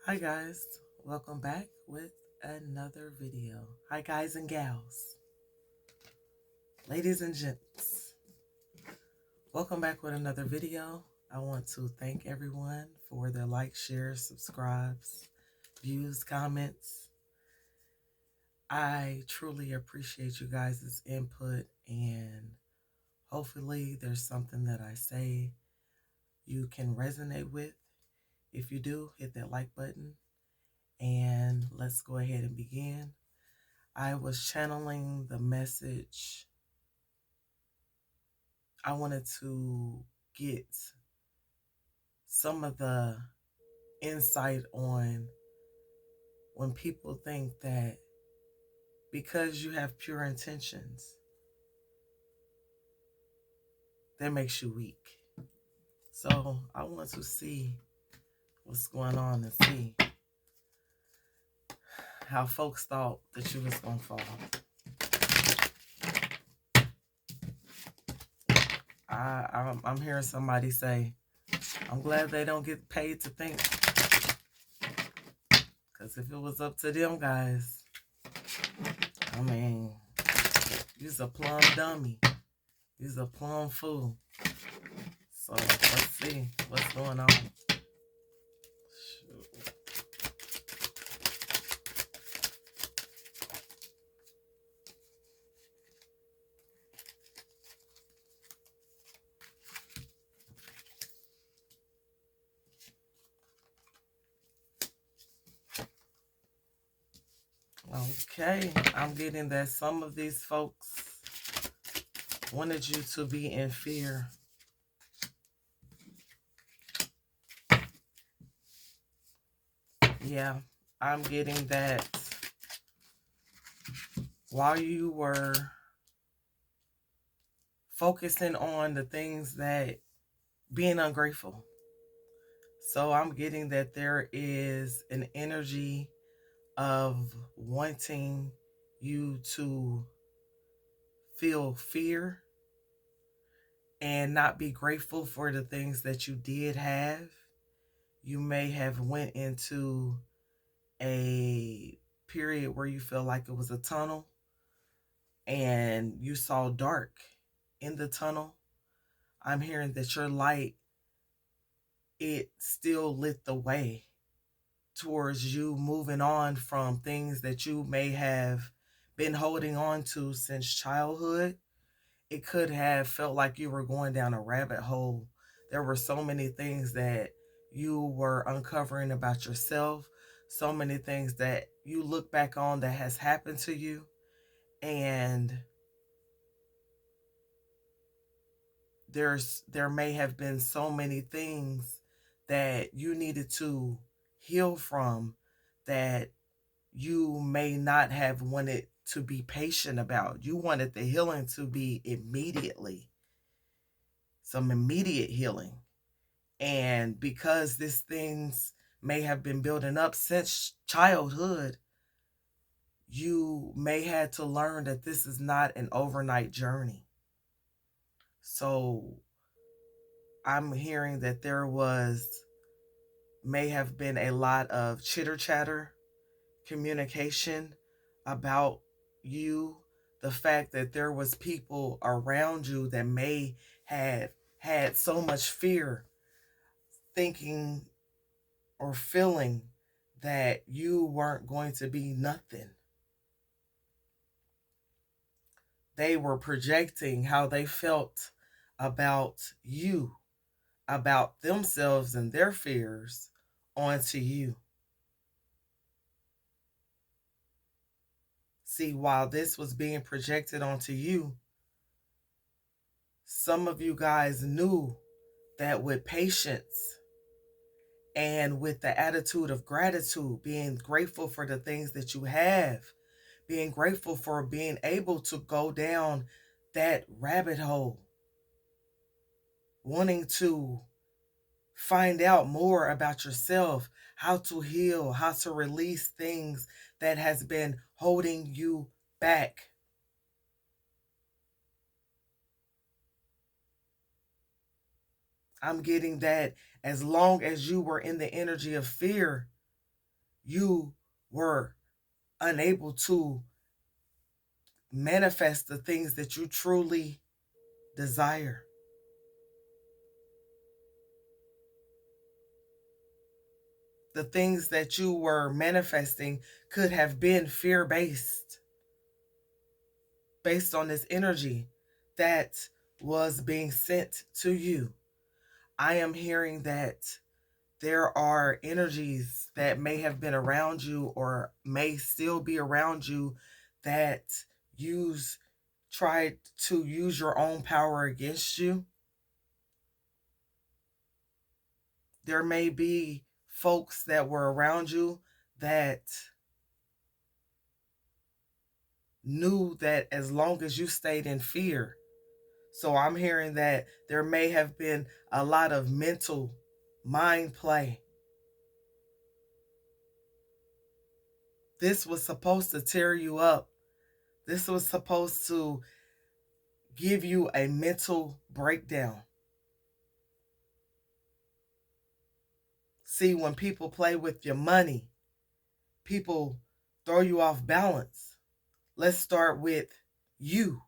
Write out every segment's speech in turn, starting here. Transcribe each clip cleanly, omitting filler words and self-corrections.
Hi guys, welcome back with another video. Hi guys and gals, ladies and gents, welcome back with another video. I want to thank everyone for their likes, shares, subscribes, views, comments. I truly appreciate you guys' input, and hopefully there's something that I say you can resonate with. If you do, hit that like button and let's go ahead and begin. I was channeling the message. I wanted to get some of the insight on when people think that because you have pure intentions, that makes you weak. So I want to see what's going on and see how folks thought that you was going to fall. I'm hearing somebody say, I'm glad they don't get paid to think. Because if it was up to them guys, I mean, you's a plum dummy. You's a plum fool. So let's see what's going on. Shoot. Okay, I'm getting that some of these folks wanted you to be in fear. Yeah, I'm getting that while you were focusing on the things that being ungrateful. So I'm getting that there is an energy of wanting you to feel fear and not be grateful for the things that you did have. You may have went into a period where you feel like it was a tunnel and you saw dark in the tunnel. I'm hearing that your light, it still lit the way towards you moving on from things that you may have been holding on to since childhood. It could have felt like you were going down a rabbit hole. There were so many things that you were uncovering about yourself, so many things that you look back on that has happened to you, and there may have been so many things that you needed to heal from that you may not have wanted to be patient about. You wanted the healing to be immediately, some immediate healing. And because these things may have been building up since childhood, you may have to learn that this is not an overnight journey. So I'm hearing that there may have been a lot of chitter chatter, communication about you, the fact that there was people around you that may have had so much fear, thinking or feeling that you weren't going to be nothing. They were projecting how they felt about you, about themselves and their fears onto you. See, while this was being projected onto you, some of you guys knew that with patience and with the attitude of gratitude, being grateful for the things that you have, being grateful for being able to go down that rabbit hole, wanting to find out more about yourself, how to heal, how to release things that has been holding you back. I'm getting that as long as you were in the energy of fear, you were unable to manifest the things that you truly desire. The things that you were manifesting could have been fear-based, based on this energy that was being sent to you. I am hearing that there are energies that may have been around you or may still be around you that tried to use your own power against you. There may be folks that were around you that knew that as long as you stayed in fear. So I'm hearing that there may have been a lot of mental mind play. This was supposed to tear you up. This was supposed to give you a mental breakdown. See, when people play with your money, people throw you off balance. Let's start with you.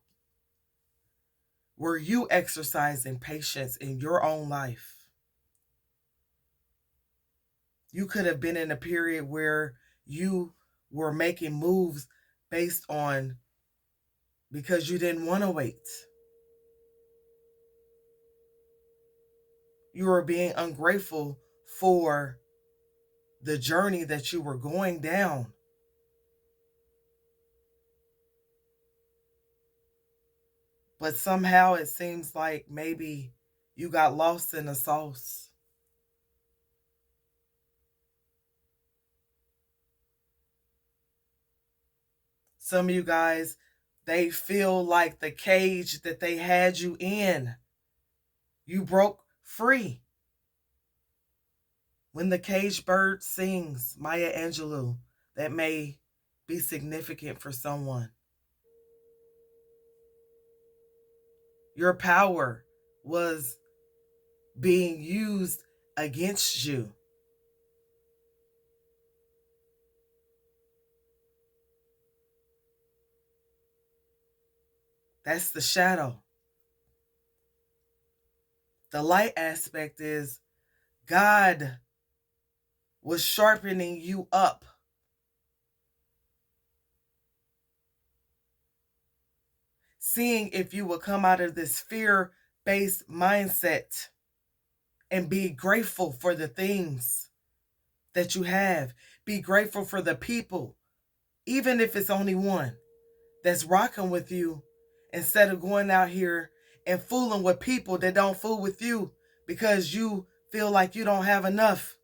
Were you exercising patience in your own life? You could have been in a period where you were making moves based on because you didn't want to wait. You were being ungrateful for the journey that you were going down. But somehow it seems like maybe you got lost in the sauce. Some of you guys, they feel like the cage that they had you in, you broke free. When the caged bird sings, Maya Angelou, that may be significant for someone. Your power was being used against you. That's the shadow. The light aspect is God was sharpening you up. Seeing if you will come out of this fear-based mindset and be grateful for the things that you have. Be grateful for the people, even if it's only one, that's rocking with you, instead of going out here and fooling with people that don't fool with you because you feel like you don't have enough.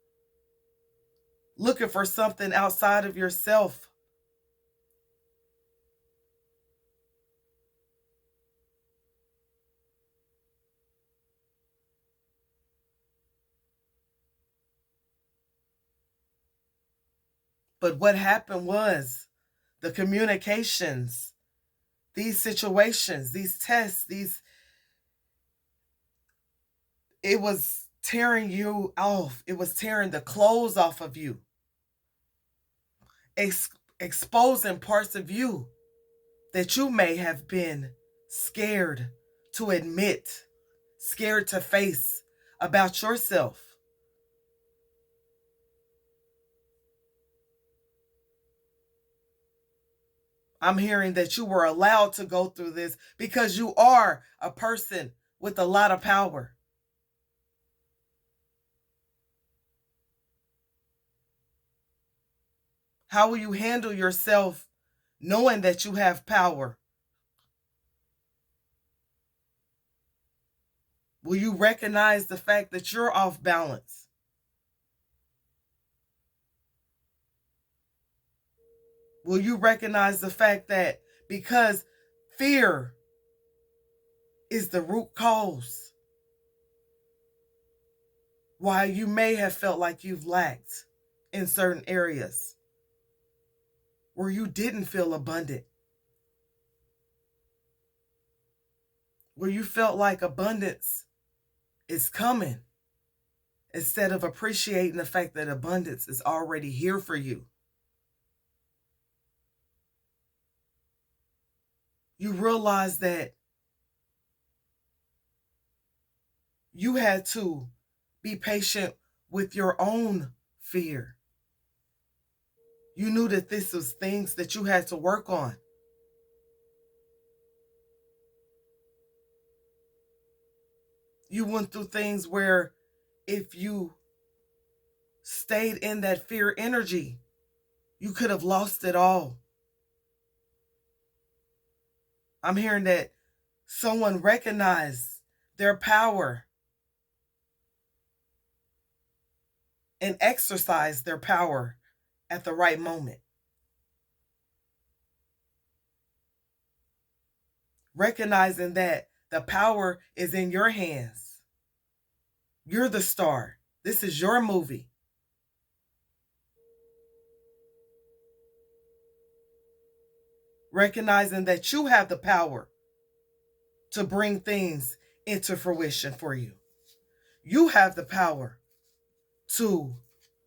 Looking for something outside of yourself. But what happened was the communications, these situations, these tests, it was tearing you off. It was tearing the clothes off of you. Exposing parts of you that you may have been scared to admit, scared to face about yourself. I'm hearing that you were allowed to go through this because you are a person with a lot of power. How will you handle yourself knowing that you have power? Will you recognize the fact that you're off balance? Will you recognize the fact that because fear is the root cause why you may have felt like you've lacked in certain areas where you didn't feel abundant, where you felt like abundance is coming, instead of appreciating the fact that abundance is already here for you? You realize that you had to be patient with your own fear. You knew that this was things that you had to work on. You went through things where if you stayed in that fear energy, you could have lost it all. I'm hearing that someone recognized their power and exercised their power at the right moment. Recognizing that the power is in your hands. You're the star. This is your movie. Recognizing that you have the power to bring things into fruition for you. You have the power to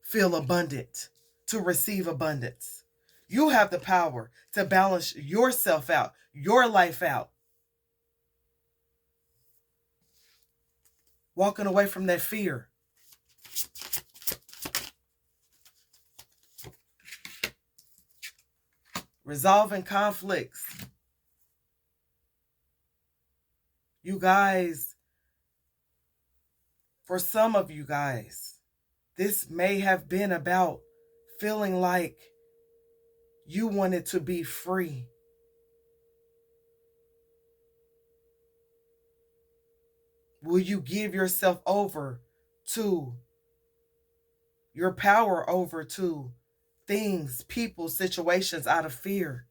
feel abundant, to receive abundance. You have the power to balance yourself out, your life out. Walking away from that fear. Resolving conflicts. You guys, for some of you guys, this may have been about feeling like you wanted to be free. Will you give yourself over to your power over to things, people, situations out of fear?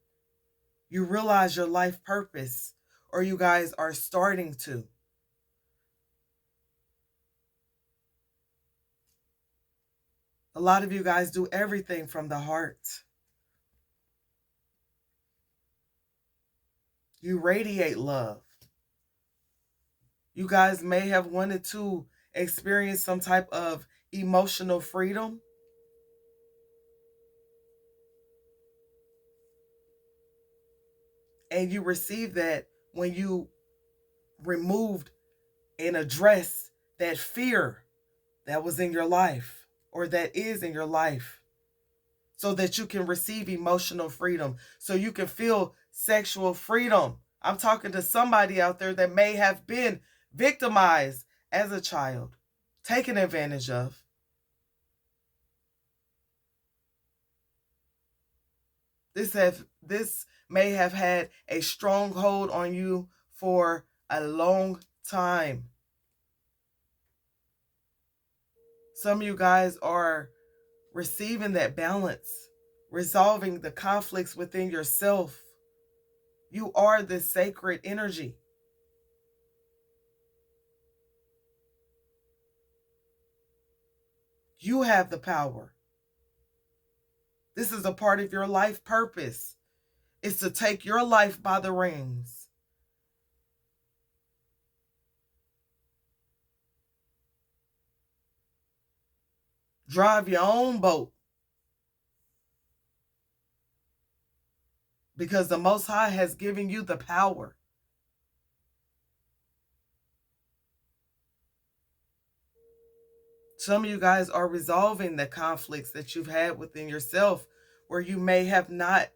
You realize your life purpose, or you guys are starting to. A lot of you guys do everything from the heart. You radiate love. You guys may have wanted to experience some type of emotional freedom. And you received that when you removed and addressed that fear that was in your life, or that is in your life, so that you can receive emotional freedom, so you can feel sexual freedom. I'm talking to somebody out there that may have been victimized as a child, taken advantage of. This may have had a stronghold on you for a long time. Some of you guys are receiving that balance, resolving the conflicts within yourself. You are this sacred energy. You have the power. This is a part of your life purpose. It's to take your life by the reins. Drive your own boat. Because the Most High has given you the power. Some of you guys are resolving the conflicts that you've had within yourself, where you may have not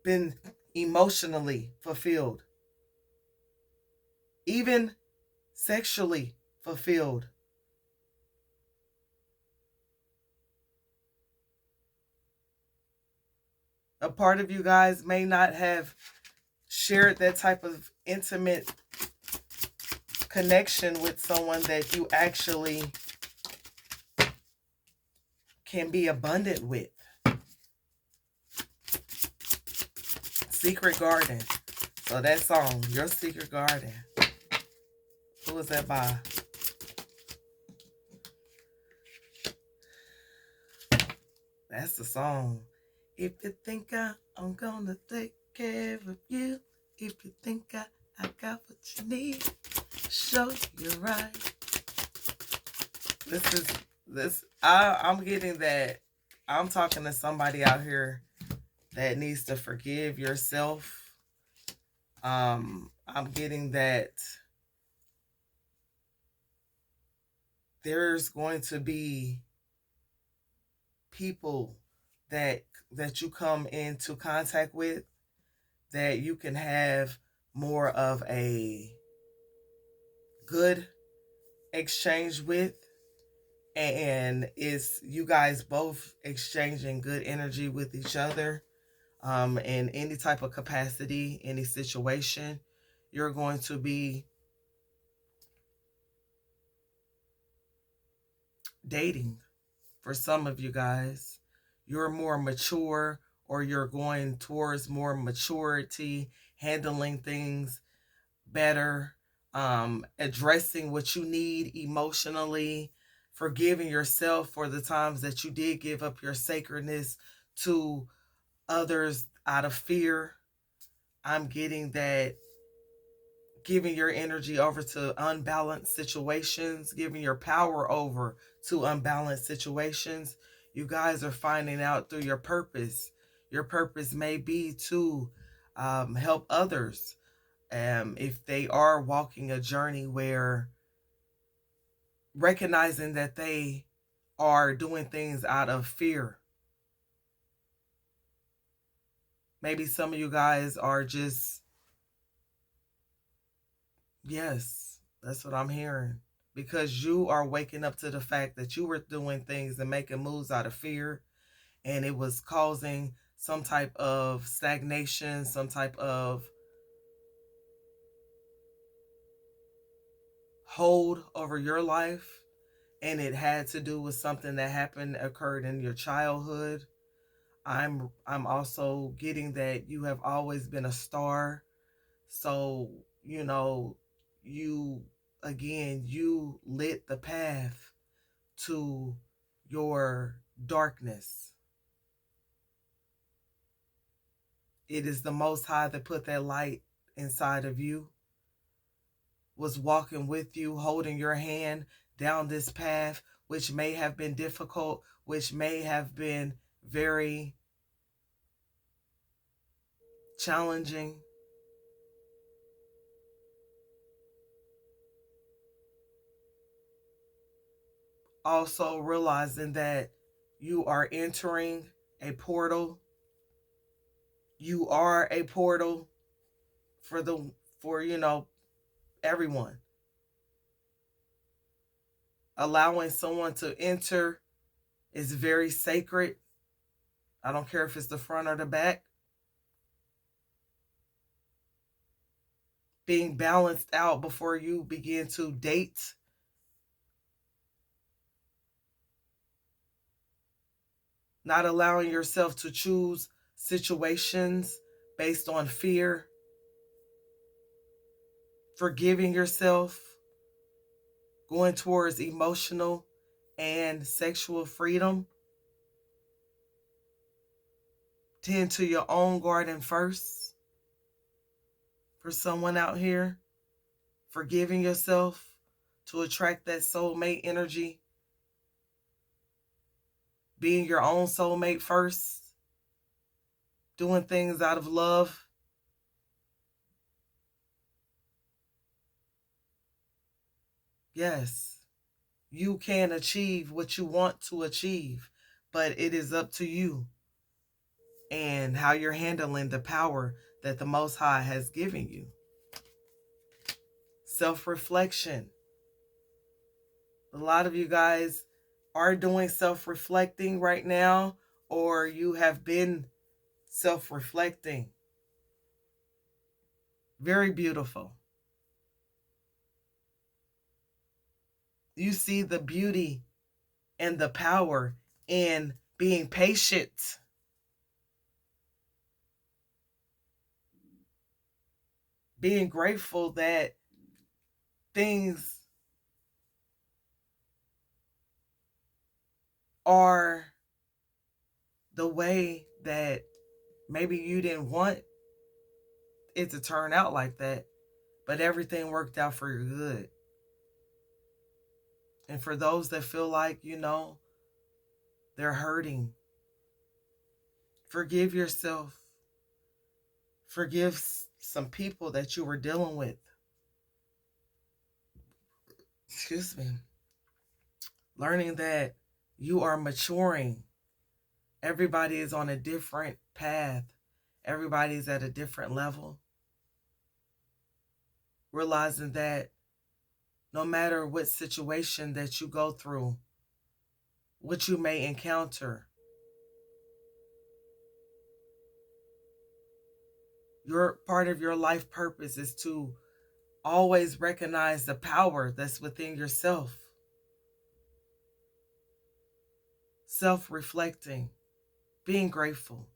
been emotionally fulfilled, even sexually fulfilled. A part of you guys may not have shared that type of intimate connection with someone that you actually can be abundant with. Secret Garden. So that song, Your Secret Garden. Who was that by? That's the song. If you think I'm gonna take care of you, if you think I got what you need, show you right. I'm getting that. I'm talking to somebody out here that needs to forgive yourself. I'm getting that there's going to be people that you come into contact with that you can have more of a good exchange with, and it's you guys both exchanging good energy with each other, in any type of capacity, any situation. You're going to be dating. For some of you guys, you're more mature, or you're going towards more maturity, handling things better, addressing what you need emotionally, forgiving yourself for the times that you did give up your sacredness to others out of fear. I'm getting that giving your energy over to unbalanced situations, giving your power over to unbalanced situations. You guys are finding out through your purpose. Your purpose may be to help others, if they are walking a journey where recognizing that they are doing things out of fear. Maybe some of you guys are just, yes, that's what I'm hearing. Because you are waking up to the fact that you were doing things and making moves out of fear, and it was causing some type of stagnation, some type of hold over your life, and it had to do with something that occurred in your childhood. I'm also getting that you have always been a star. So, you you lit the path to your darkness. It is the Most High that put that light inside of you, was walking with you, holding your hand down this path, which may have been difficult, which may have been very challenging. Also realizing that you are entering a portal. You are a portal for everyone. Allowing someone to enter is very sacred. I don't care if it's the front or the back. Being balanced out before you begin to date. Not allowing yourself to choose situations based on fear. Forgiving yourself. Going towards emotional and sexual freedom. Tend to your own garden first. For someone out here, forgiving yourself to attract that soulmate energy. Being your own soulmate first. Doing things out of love. Yes, you can achieve what you want to achieve, but it is up to you and how you're handling the power that the Most High has given you. Self-reflection. A lot of you guys are doing self-reflecting right now, or you have been self-reflecting. Very beautiful. You see the beauty and the power in being patient. Being grateful that things are the way that maybe you didn't want it to turn out like that, but everything worked out for your good. And for those that feel like, they're hurting, Forgive yourself. Forgive some people that you were dealing with. Excuse me. Learning that you are maturing. Everybody is on a different path. Everybody's at a different level. Realizing that no matter what situation that you go through, what you may encounter, your part of your life purpose is to always recognize the power that's within yourself. Self-reflecting, being grateful,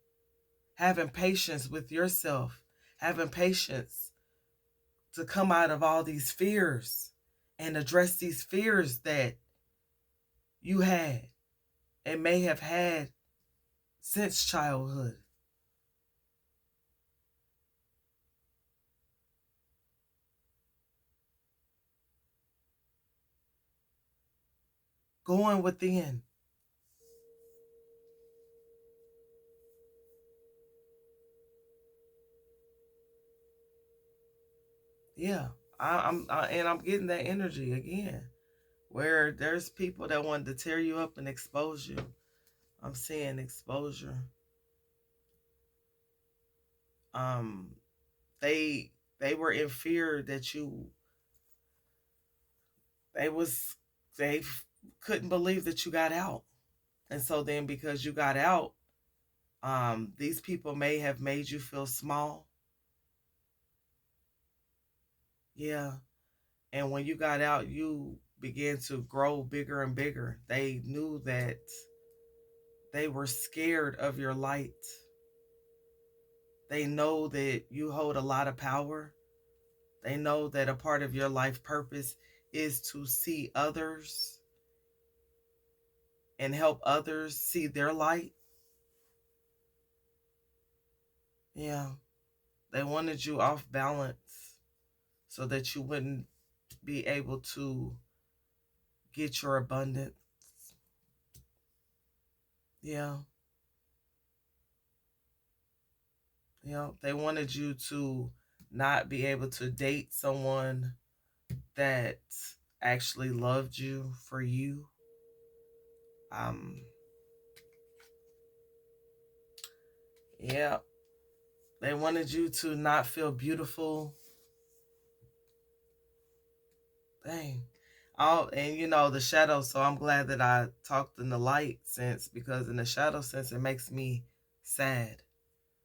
having patience with yourself, having patience to come out of all these fears and address these fears that you had and may have had since childhood. Going within. Yeah, I'm getting that energy again, where there's people that want to tear you up and expose you. I'm seeing exposure. Um, they were in fear that they was they couldn't believe that you got out, and so then because you got out, these people may have made you feel small. Yeah, and when you got out, you began to grow bigger and bigger. They knew that they were scared of your light. They know that you hold a lot of power. They know that a part of your life purpose is to see others and help others see their light. Yeah, they wanted you off balance so that you wouldn't be able to get your abundance. Yeah, yeah, they wanted you to not be able to date someone that actually loved you for you. Um, yeah, they wanted you to not feel beautiful. Dang. Oh, and you know, the shadow, so I'm glad that I talked in the light sense, because in the shadow sense, it makes me sad.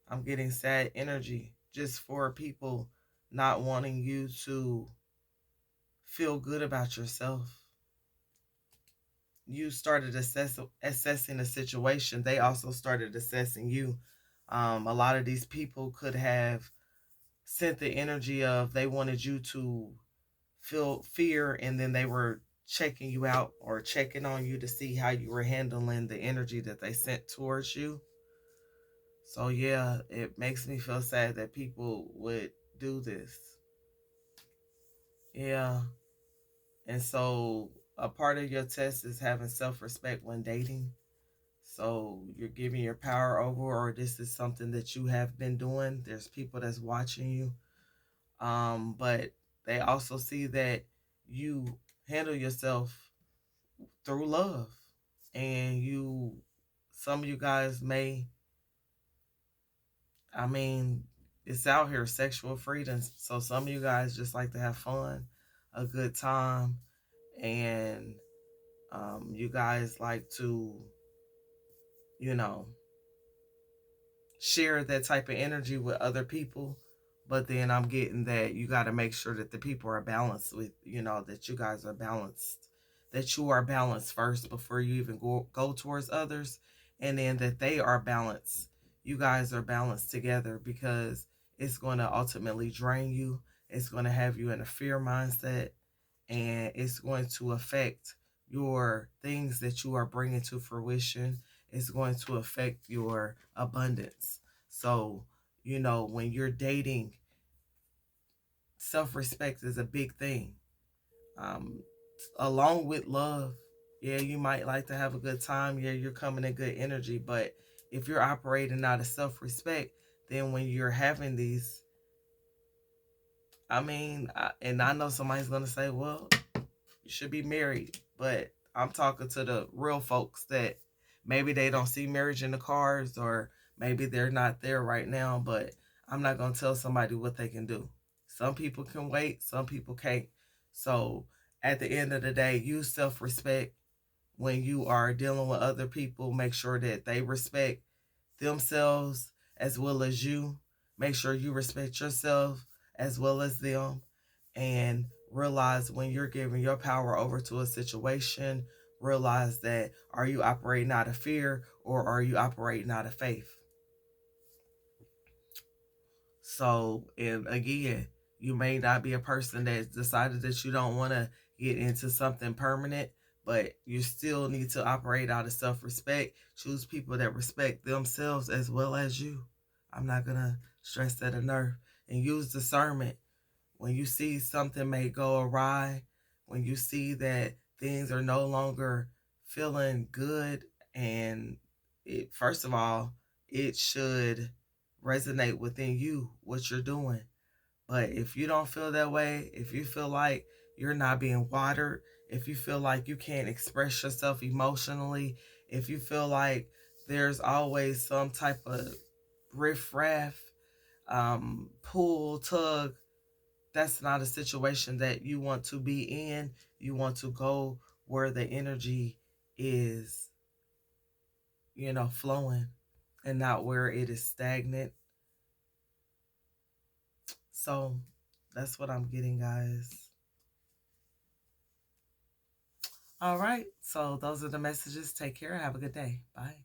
I'm getting sad energy just for people not wanting you to feel good about yourself. You started assessing the situation. They also started assessing you. A lot of these people could have sent the energy of they wanted you to feel fear, and then they were checking you out or checking on you to see how you were handling the energy that they sent towards you. So yeah, it makes me feel sad that people would do this. Yeah. And so a part of your test is having self-respect when dating. So you're giving your power over, or this is something that you have been doing. There's people that's watching you. But they also see that you handle yourself through love. And some of you guys may, I mean, it's out here, sexual freedom. So some of you guys just like to have fun, a good time, and you guys like to, you know, share that type of energy with other people. But then I'm getting that you got to make sure that the people are balanced with, that you guys are balanced, that you are balanced first before you even go towards others. And then that they are balanced. You guys are balanced together, because it's going to ultimately drain you. It's going to have you in a fear mindset, and it's going to affect your things that you are bringing to fruition. It's going to affect your abundance. So, when you're dating, self-respect is a big thing. Um, Along with love, yeah, you might like to have a good time. Yeah, you're coming in good energy, but if you're operating out of self-respect, then when you're having these, and I know somebody's going to say, well, you should be married. But I'm talking to the real folks that maybe they don't see marriage in the cards, or maybe they're not there right now. But I'm not going to tell somebody what they can do. Some people can wait, some people can't. So at the end of the day, use self-respect when you are dealing with other people. Make sure that they respect themselves as well as you. Make sure you respect yourself as well as them. And realize when you're giving your power over to a situation, realize that, are you operating out of fear or are you operating out of faith? So, and again, you may not be a person that decided that you don't want to get into something permanent, but you still need to operate out of self-respect. Choose people that respect themselves as well as you. I'm not going to stress that enough. And use discernment. When you see something may go awry, when you see that things are no longer feeling good, and first of all, it should resonate within you what you're doing. But if you don't feel that way, if you feel like you're not being watered, if you feel like you can't express yourself emotionally, if you feel like there's always some type of riff-raff, pull, tug, that's not a situation that you want to be in. You want to go where the energy is, flowing, and not where it is stagnant. So that's what I'm getting, guys. All right. So those are the messages. Take care. Have a good day. Bye.